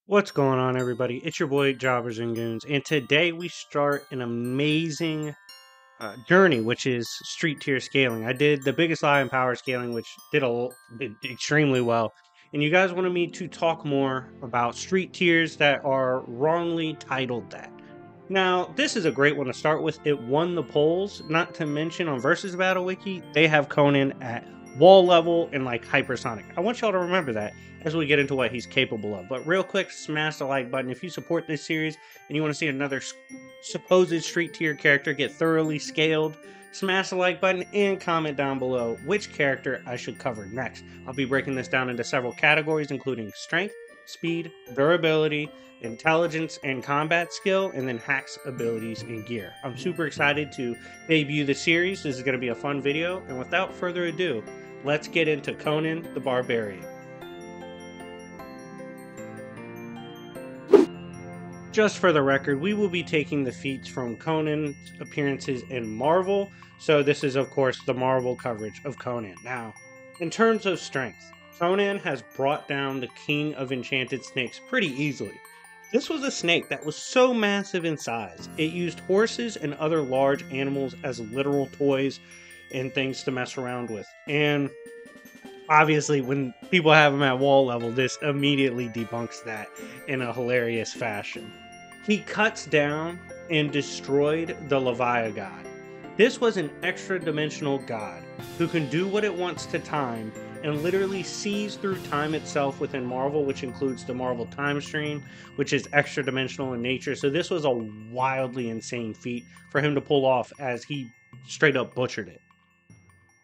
What's going on, everybody? It's your boy Jobbers and Goons, and today we start an amazing journey, which is street tier scaling. I did the biggest lie in power scaling, which did extremely well, and you guys wanted me to talk more about street tiers that are wrongly titled that. Now, this is a great one to start with. It won the polls, not to mention on Versus Battle Wiki, they have Conan at wall level and like hypersonic. I want y'all to remember that as we get into what he's capable of. But real quick, smash the like button if you support this series and you want to see another supposed street tier character get thoroughly scaled. Smash the like button and comment down below which character I should cover next. I'll be breaking this down into several categories, including strength, speed, durability, intelligence, and combat skill, and then hacks, abilities, and gear. I'm super excited to debut the series. This is going to be a fun video, and without further ado, let's get into Conan the Barbarian. Just for the record, we will be taking the feats from Conan's appearances in Marvel, so this is of course the Marvel coverage of Conan. Now, in terms of strength, Conan has brought down the King of Enchanted Snakes pretty easily. This was a snake that was so massive in size, it used horses and other large animals as literal toys and things to mess around with. And obviously, when people have him at wall level, this immediately debunks that in a hilarious fashion. He cuts down and destroyed the Leviathan god. This was an extra-dimensional god who can do what it wants to time and literally sees through time itself within Marvel, which includes the Marvel time stream, which is extra-dimensional in nature. So this was a wildly insane feat for him to pull off, as he straight up butchered it.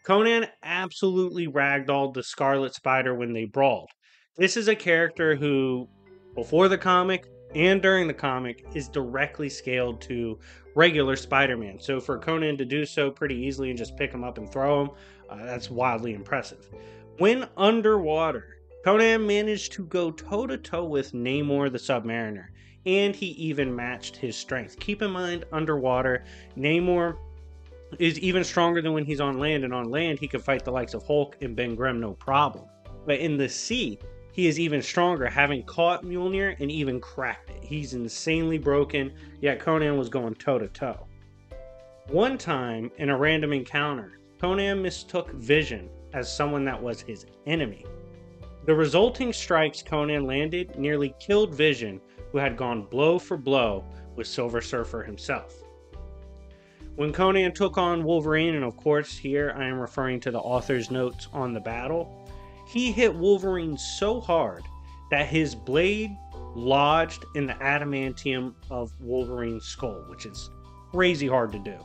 Conan absolutely ragdolled the Scarlet Spider when they brawled. This is a character who, before the comic and during the comic, is directly scaled to regular Spider-Man. So for Conan to do so pretty easily and just pick him up and throw him, that's wildly impressive. When underwater, Conan managed to go toe-to-toe with Namor the Submariner, and he even matched his strength. Keep in mind, underwater, Namor is even stronger than when he's on land, and on land he can fight the likes of Hulk and Ben Grimm no problem. But in the sea, he is even stronger, having caught Mjolnir and even cracked it. He's insanely broken, yet Conan was going toe-to-toe. One time, in a random encounter, Conan mistook Vision as someone that was his enemy. The resulting strikes Conan landed nearly killed Vision, who had gone blow for blow with Silver Surfer himself. When Conan took on Wolverine, and of course here I am referring to the author's notes on the battle, he hit Wolverine so hard that his blade lodged in the adamantium of Wolverine's skull, which is crazy hard to do.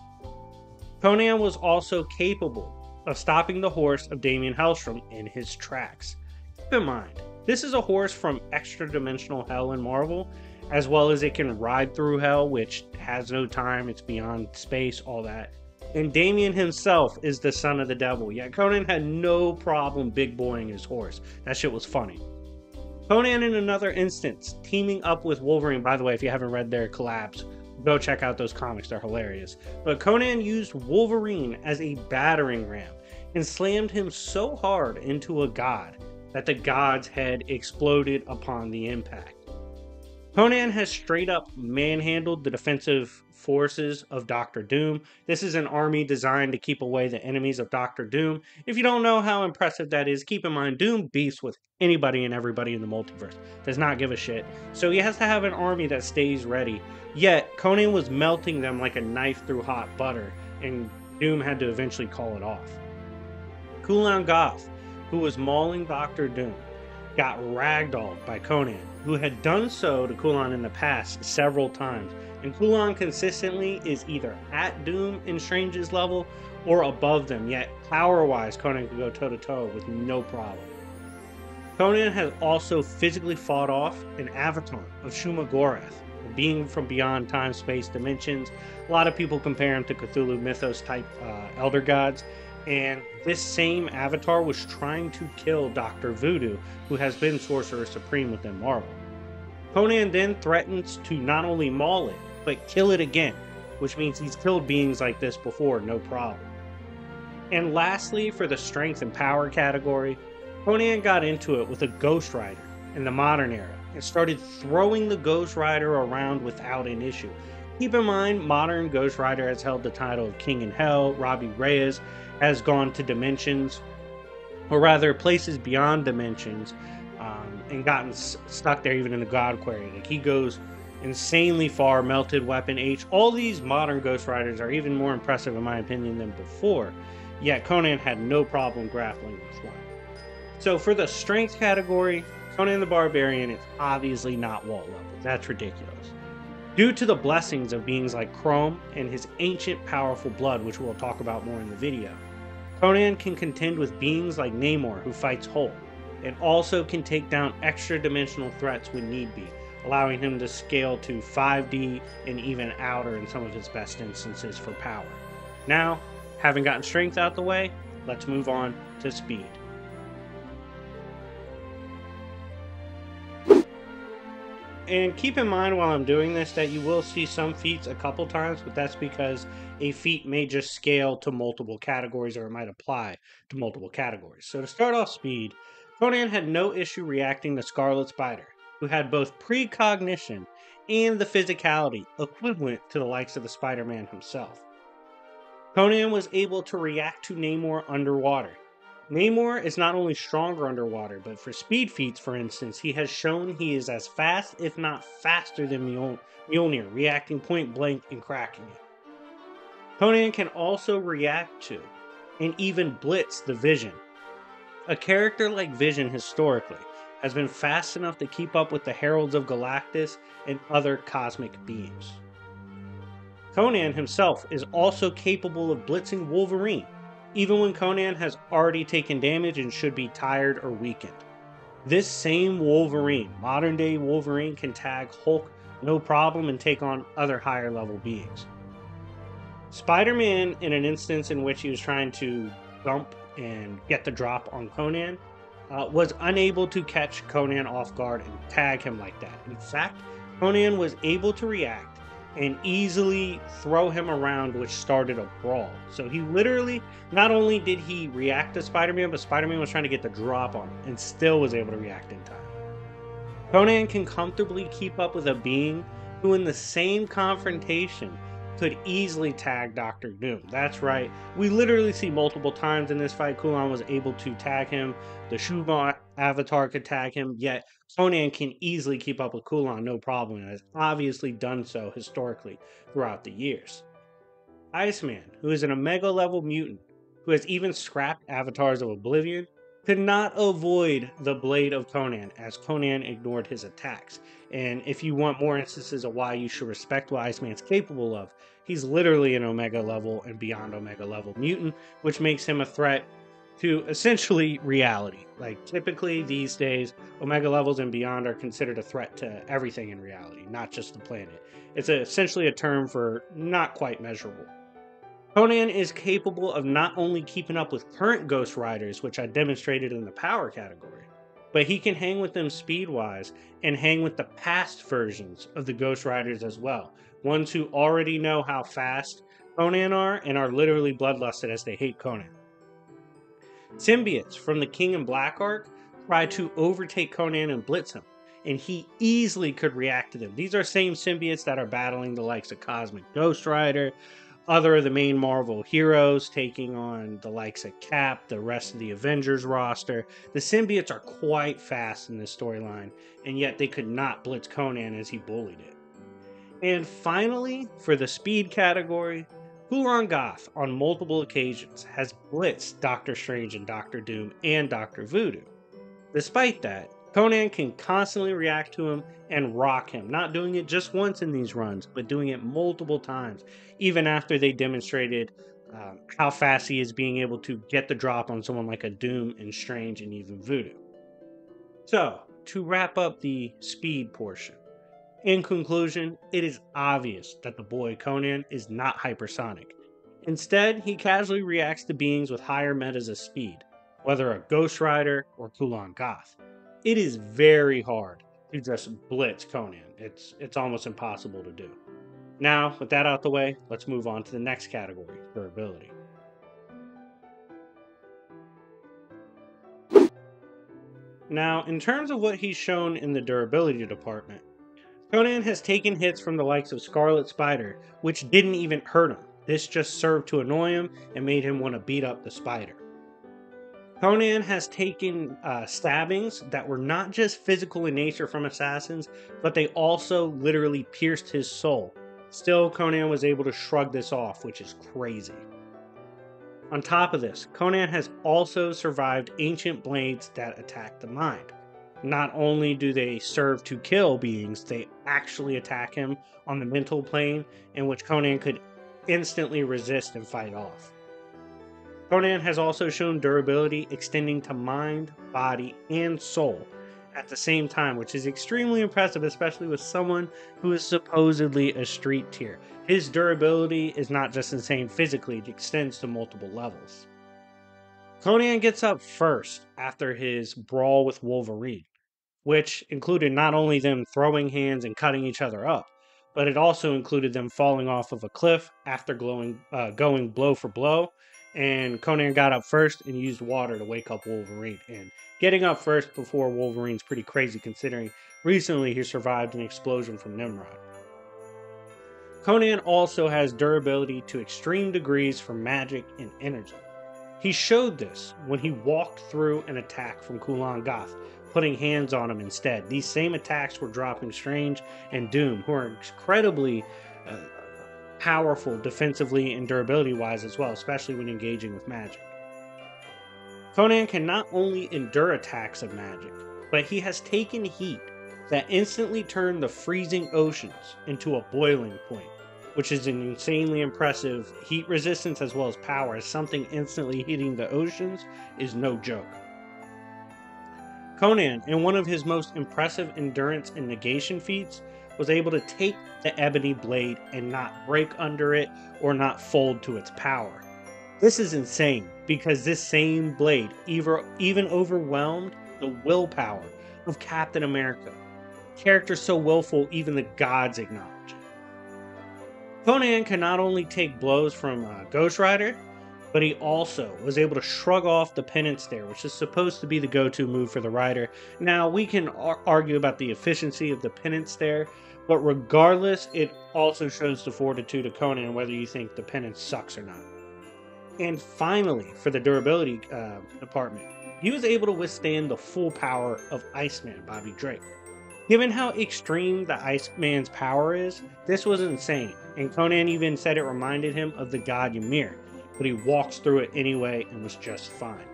Conan was also capable of stopping the horse of Damien Hellstrom in his tracks. Keep in mind, this is a horse from extra-dimensional hell in Marvel, as well as it can ride through hell, which has no time, it's beyond space, all that. And Damien himself is the son of the devil, yet Conan had no problem big boying his horse. That shit was funny. Conan, in another instance, teaming up with Wolverine. By the way, if you haven't read their collabs, go check out those comics, they're hilarious. But Conan used Wolverine as a battering ram and slammed him so hard into a god that the god's head exploded upon the impact. Conan has straight up manhandled the defensive forces of Doctor Doom. This is an army designed to keep away the enemies of Doctor Doom. If you don't know how impressive that is, keep in mind Doom beefs with anybody and everybody in the multiverse. Does not give a shit. So he has to have an army that stays ready. Yet Conan was melting them like a knife through hot butter, and Doom had to eventually call it off. Kulan Goth, who was mauling Doctor Doom, got ragdolled by Conan, who had done so to Kulan in the past several times, and Kulan consistently is either at Doom and Strange's level or above them, yet power-wise Conan could go toe-to-toe with no problem. Conan has also physically fought off an avatar of Shuma-Gorath, a being from beyond time, space, dimensions. A lot of people compare him to Cthulhu mythos type elder gods, and this same avatar was trying to kill Dr. Voodoo, who has been Sorcerer Supreme within Marvel. Conan then threatens to not only maul it, but kill it again, which means he's killed beings like this before, no problem. And lastly, for the strength and power category, Conan got into it with a Ghost Rider in the modern era, and started throwing the Ghost Rider around without an issue. Keep in mind, modern Ghost Rider has held the title of King in Hell. Robbie Reyes has gone to dimensions, or rather places beyond dimensions, and gotten stuck there even in the God Quarry. Like, he goes insanely far. Melted Weapon H. All these modern Ghost Riders are even more impressive in my opinion than before, yet Conan had no problem grappling with one. So for the strength category, Conan the Barbarian is obviously not wall level. That's ridiculous. Due to the blessings of beings like Chrome and his ancient powerful blood, which we'll talk about more in the video, Conan can contend with beings like Namor, who fights Hulk, and also can take down extra dimensional threats when need be, allowing him to scale to 5D and even outer in some of his best instances for power. Now, having gotten strength out the way, let's move on to speed. And keep in mind while I'm doing this that you will see some feats a couple times, but that's because a feat may just scale to multiple categories, or it might apply to multiple categories. So to start off speed, Conan had no issue reacting to Scarlet Spider, who had both precognition and the physicality equivalent to the likes of the Spider-Man himself. Conan was able to react to Namor underwater. Namor is not only stronger underwater, but for speed feats, for instance, he has shown he is as fast, if not faster, than Mjolnir, reacting point blank and cracking it. Conan can also react to, and even blitz, the Vision. A character like Vision historically has been fast enough to keep up with the Heralds of Galactus and other cosmic beings. Conan himself is also capable of blitzing Wolverine, even when Conan has already taken damage and should be tired or weakened. This same Wolverine, modern day Wolverine, can tag Hulk no problem and take on other higher level beings. Spider-Man, in an instance in which he was trying to jump and get the drop on Conan, was unable to catch Conan off guard and tag him like that. In fact, Conan was able to react and easily throw him around, which started a brawl. So he literally, not only did he react to Spider-Man, but Spider-Man was trying to get the drop on him and still was able to react in time. Conan can comfortably keep up with a being who in the same confrontation could easily tag Doctor Doom. That's right, we literally see multiple times in this fight Conan was able to tag him, the Shuma avatar could tag him, yet Conan can easily keep up with Conan no problem and has obviously done so historically throughout the years. Iceman, who is an Omega level mutant, who has even scrapped Avatars of Oblivion, could not avoid the blade of Conan as Conan ignored his attacks. And if you want more instances of why you should respect what Iceman's capable of, he's literally an Omega level and beyond Omega level mutant, which makes him a threat to essentially reality. Like, typically these days, Omega levels and beyond are considered a threat to everything in reality, not just the planet. It's essentially a term for not quite measurable. Conan is capable of not only keeping up with current Ghost Riders, which I demonstrated in the power category, but he can hang with them speed-wise and hang with the past versions of the Ghost Riders as well, ones who already know how fast Conan are and are literally bloodlusted as they hate Conan. Symbiotes from the King in Black arc try to overtake Conan and blitz him, and he easily could react to them. These are same symbiotes that are battling the likes of Cosmic Ghost Rider, other of the main Marvel heroes, taking on the likes of Cap, the rest of the Avengers roster. The symbiotes are quite fast in this storyline, and yet they could not blitz Conan as he bullied it. And finally, for the speed category, Kulan Gath on multiple occasions has blitzed Doctor Strange and Doctor Doom and Doctor Voodoo. Despite that, Conan can constantly react to him and rock him, not doing it just once in these runs, but doing it multiple times, even after they demonstrated how fast he is being able to get the drop on someone like a Doom and Strange and even Voodoo. So, to wrap up the speed portion, in conclusion, it is obvious that the boy Conan is not hypersonic. Instead, he casually reacts to beings with higher metas of speed, whether a Ghost Rider or Kulan Gath. It is very hard to just blitz Conan. It's almost impossible to do. Now, with that out the way, let's move on to the next category, durability. Now, in terms of what he's shown in the durability department, Conan has taken hits from the likes of Scarlet Spider, which didn't even hurt him. This just served to annoy him and made him want to beat up the spider. Conan has taken stabbings that were not just physical in nature from assassins, but they also literally pierced his soul. Still, Conan was able to shrug this off, which is crazy. On top of this, Conan has also survived ancient blades that attack the mind. Not only do they serve to kill beings, they actually attack him on the mental plane, in which Conan could instantly resist and fight off. Conan has also shown durability extending to mind, body, and soul at the same time, which is extremely impressive, especially with someone who is supposedly a street tier. His durability is not just insane physically, it extends to multiple levels. Conan gets up first after his brawl with Wolverine, which included not only them throwing hands and cutting each other up, but it also included them falling off of a cliff after going blow for blow. And Conan got up first and used water to wake up Wolverine. And getting up first before Wolverine's pretty crazy, considering recently he survived an explosion from Nimrod. Conan also has durability to extreme degrees for magic and energy. He showed this when he walked through an attack from Kulan Gath, putting hands on him instead. These same attacks were dropping Strange and Doom, who are incredibly powerful defensively and durability wise as well, especially when engaging with magic. Conan can not only endure attacks of magic, but he has taken heat that instantly turned the freezing oceans into a boiling point, which is an insanely impressive heat resistance as well as power, as something instantly hitting the oceans is no joke. Conan, in one of his most impressive endurance and negation feats, was able to take the ebony blade and not break under it or not fold to its power. This is insane because this same blade even overwhelmed the willpower of Captain America, a character so willful even the gods acknowledge it. Conan can not only take blows from Ghost Rider, but he also was able to shrug off the penance stare, which is supposed to be the go-to move for the rider. Now, we can argue about the efficiency of the penance stare, but regardless, it also shows the fortitude of Conan, whether you think the penance sucks or not. And finally, for the durability department, he was able to withstand the full power of Iceman Bobby Drake. Given how extreme the Iceman's power is, this was insane, and Conan even said it reminded him of the god Ymir, but he walks through it anyway and was just fine.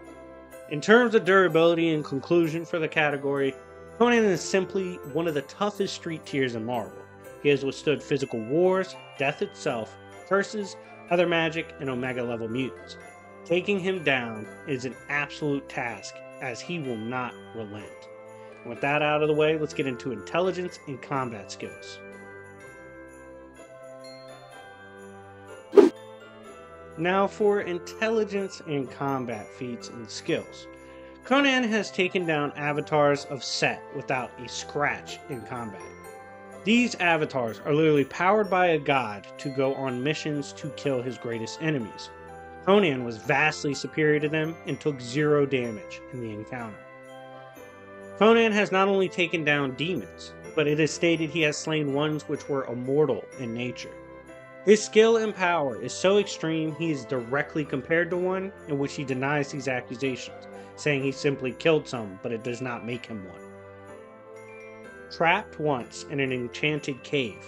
In terms of durability and conclusion for the category, Conan is simply one of the toughest street tiers in Marvel. He has withstood physical wars, death itself, curses, other magic, and Omega level mutants. Taking him down is an absolute task, as he will not relent. And with that out of the way, let's get into intelligence and combat skills. Now for intelligence and combat feats and skills. Conan has taken down avatars of Set without a scratch in combat. These avatars are literally powered by a god to go on missions to kill his greatest enemies. Conan was vastly superior to them and took 0 damage in the encounter. Conan has not only taken down demons, but it is stated he has slain ones which were immortal in nature. His skill and power is so extreme he is directly compared to one, in which he denies these accusations, saying he simply killed some, but it does not make him one. Trapped once in an enchanted cave,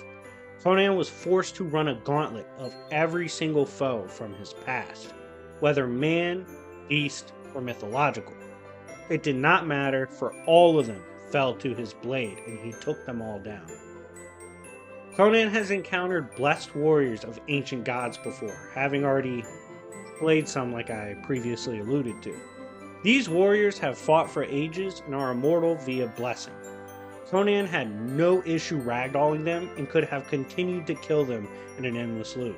Conan was forced to run a gauntlet of every single foe from his past, whether man, beast, or mythological. It did not matter, for all of them fell to his blade, and he took them all down. Conan has encountered blessed warriors of ancient gods before, having already played some like I previously alluded to. These warriors have fought for ages and are immortal via blessing. Conan had no issue ragdolling them and could have continued to kill them in an endless loop.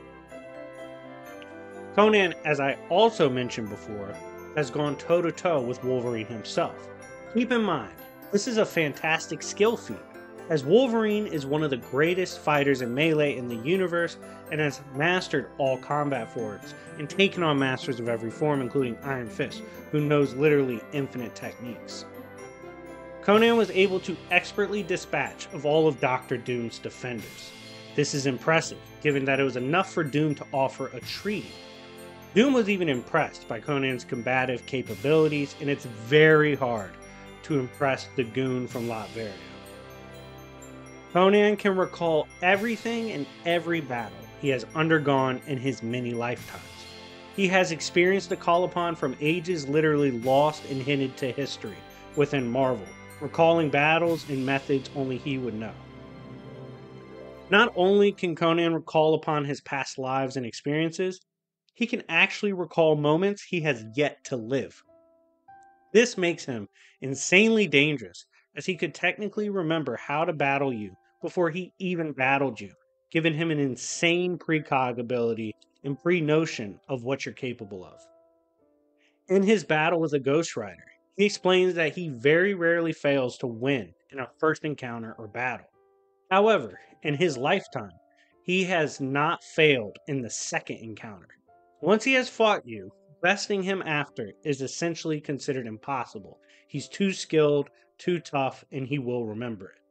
Conan, as I also mentioned before, has gone toe-to-toe with Wolverine himself. Keep in mind, this is a fantastic skill feat, as Wolverine is one of the greatest fighters in melee in the universe and has mastered all combat forms and taken on masters of every form, including Iron Fist, who knows literally infinite techniques. Conan was able to expertly dispatch of all of Doctor Doom's defenders. This is impressive, given that it was enough for Doom to offer a treaty. Doom was even impressed by Conan's combative capabilities, and it's very hard to impress the goon from Latveria. Conan can recall everything and every battle he has undergone in his many lifetimes. He has experience to call upon from ages literally lost and hidden to history within Marvel, recalling battles and methods only he would know. Not only can Conan recall upon his past lives and experiences, he can actually recall moments he has yet to live. This makes him insanely dangerous, as he could technically remember how to battle you before he even battled you, giving him an insane precog ability and pre-notion of what you're capable of. In his battle with a Ghost Rider, he explains that he very rarely fails to win in a first encounter or battle. However, in his lifetime, he has not failed in the second encounter. Once he has fought you, besting him after is essentially considered impossible. He's too skilled, too tough, and he will remember it.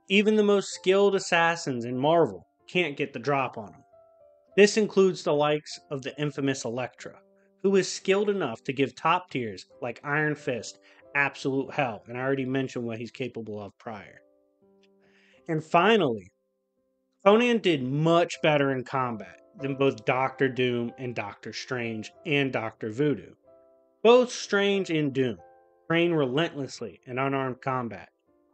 Even the most skilled assassins in Marvel can't get the drop on him. This includes the likes of the infamous Elektra, who is skilled enough to give top tiers like Iron Fist absolute hell, and I already mentioned what he's capable of prior. And finally, Conan did much better in combat than both Doctor Doom and Doctor Strange and Doctor Voodoo. Both Strange and Doom train relentlessly in unarmed combat,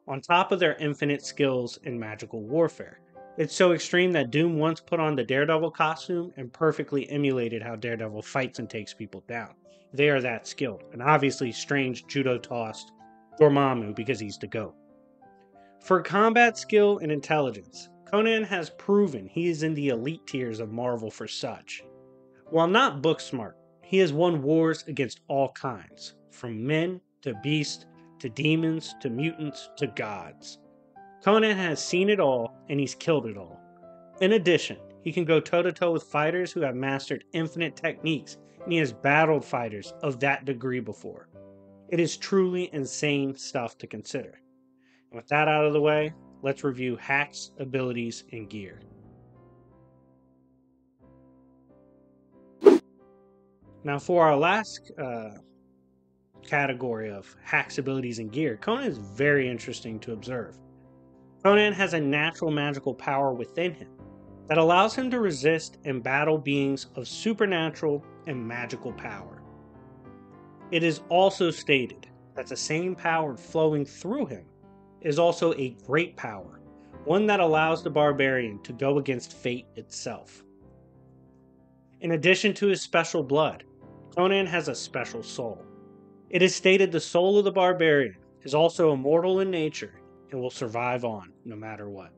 on top of their infinite skills in magical warfare. It's so extreme that Doom once put on the Daredevil costume and perfectly emulated how Daredevil fights and takes people down. They are that skilled, and obviously Strange judo tossed Dormammu because he's the GOAT. For combat skill and intelligence, Conan has proven he is in the elite tiers of Marvel for such. While not book smart, he has won wars against all kinds, from men to beasts to demons to mutants to gods. Conan has seen it all and he's killed it all. In addition, he can go toe to toe with fighters who have mastered infinite techniques, and he has battled fighters of that degree before. It is truly insane stuff to consider. And with that out of the way, let's review hacks, abilities, and gear. Now, for our last category of hacks, abilities, and gear, Conan is very interesting to observe. Conan has a natural magical power within him that allows him to resist and battle beings of supernatural and magical power. It is also stated that the same power flowing through him is also a great power, one that allows the barbarian to go against fate itself. In addition to his special blood, Conan has a special soul. It is stated the soul of the barbarian is also immortal in nature and will survive on no matter what.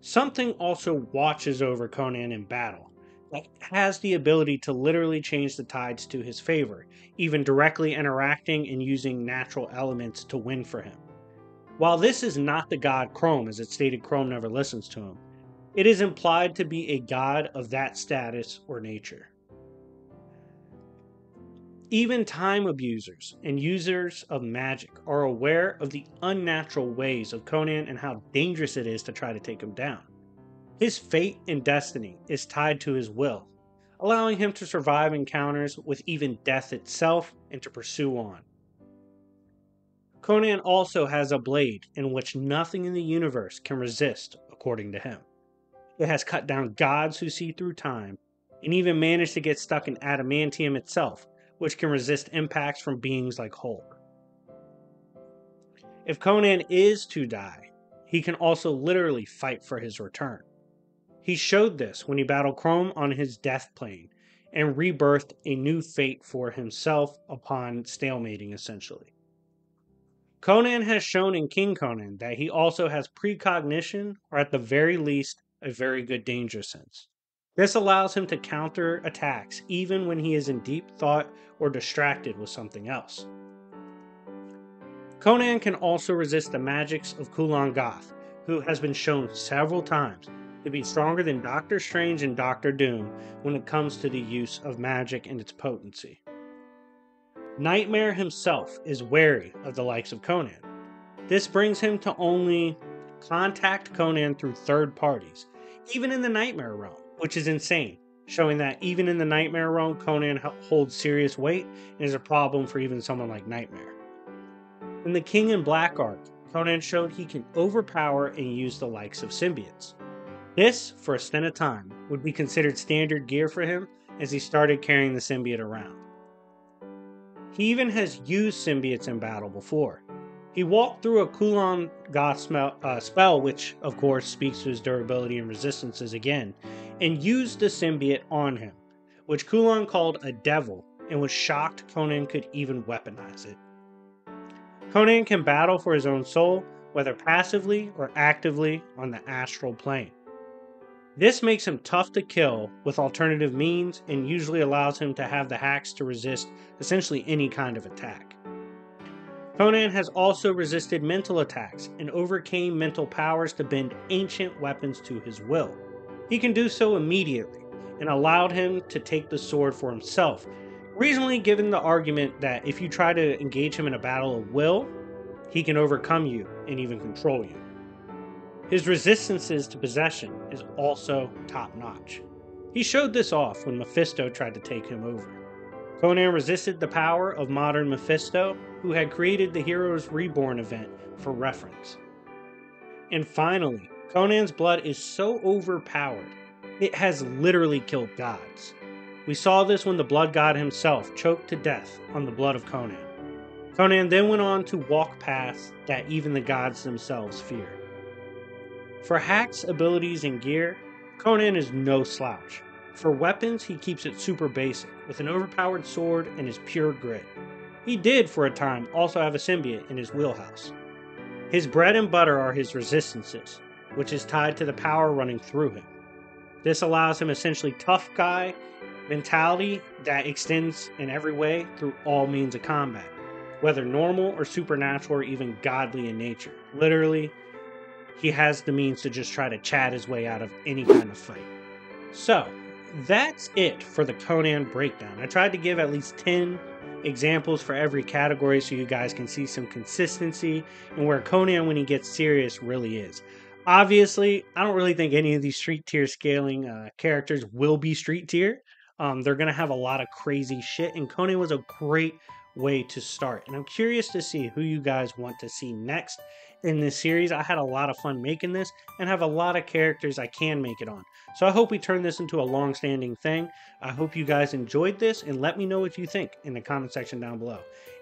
Something also watches over Conan in battle that has the ability to literally change the tides to his favor, even directly interacting and using natural elements to win for him. While this is not the god Chrome, as it stated Chrome never listens to him, it is implied to be a god of that status or nature. Even time abusers and users of magic are aware of the unnatural ways of Conan and how dangerous it is to try to take him down. His fate and destiny is tied to his will, allowing him to survive encounters with even death itself and to pursue on. Conan also has a blade in which nothing in the universe can resist, according to him. It has cut down gods who see through time, and even managed to get stuck in adamantium itself, which can resist impacts from beings like Hulk. If Conan is to die, he can also literally fight for his return. He showed this when he battled Chrome on his death plane, and rebirthed a new fate for himself upon stalemating, essentially. Conan has shown in King Conan that he also has precognition, or at the very least, a very good danger sense. This allows him to counter attacks even when he is in deep thought or distracted with something else. Conan can also resist the magics of Kulan Gath, who has been shown several times to be stronger than Doctor Strange and Doctor Doom when it comes to the use of magic and its potency. Nightmare himself is wary of the likes of Conan. This brings him to only contact Conan through third parties, even in the Nightmare realm, which is insane, showing that even in the Nightmare realm, Conan holds serious weight and is a problem for even someone like Nightmare. In the King in Black arc, Conan showed he can overpower and use the likes of symbiotes. This, for a stint of time, would be considered standard gear for him as he started carrying the symbiote around. He even has used symbiotes in battle before. He walked through a Conan spell, which of course speaks to his durability and resistances again, and used the symbiote on him, which Conan called a devil and was shocked Conan could even weaponize it. Conan can battle for his own soul, whether passively or actively on the astral plane. This makes him tough to kill with alternative means and usually allows him to have the hacks to resist essentially any kind of attack. Conan has also resisted mental attacks and overcame mental powers to bend ancient weapons to his will. He can do so immediately and allowed him to take the sword for himself, reasonably given the argument that if you try to engage him in a battle of will, he can overcome you and even control you. His resistances to possession is also top-notch. He showed this off when Mephisto tried to take him over. Conan resisted the power of modern Mephisto, who had created the Heroes Reborn event for reference. And finally, Conan's blood is so overpowered, it has literally killed gods. We saw this when the blood god himself choked to death on the blood of Conan. Conan then went on to walk paths that even the gods themselves fear. For hacks, abilities, and gear, Conan is no slouch. For weapons, he keeps it super basic, with an overpowered sword and his pure grit. He did, for a time, also have a symbiote in his wheelhouse. His bread and butter are his resistances, which is tied to the power running through him. This allows him essentially tough guy mentality that extends in every way through all means of combat, whether normal or supernatural or even godly in nature. Literally, he has the means to just try to chat his way out of any kind of fight. So, that's it for the Conan breakdown. I tried to give at least 10 examples for every category so you guys can see some consistency and where Conan, when he gets serious, really is. Obviously, I don't really think any of these street tier scaling characters will be street tier. They're going to have a lot of crazy shit, and Conan was a great way to start. And I'm curious to see who you guys want to see next in this series. I had a lot of fun making this and have a lot of characters I can make it on. So I hope we turn this into a long-standing thing. I hope you guys enjoyed this, and let me know what you think in the comment section down below.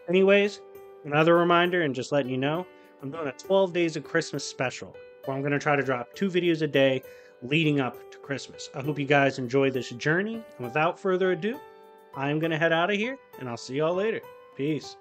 Anyways, another reminder, and just letting you know, I'm doing a 12 Days of Christmas special where I'm going to try to drop 2 videos a day leading up to Christmas. I hope you guys enjoy this journey, and without further ado, I'm going to head out of here, and I'll see y'all later. Peace.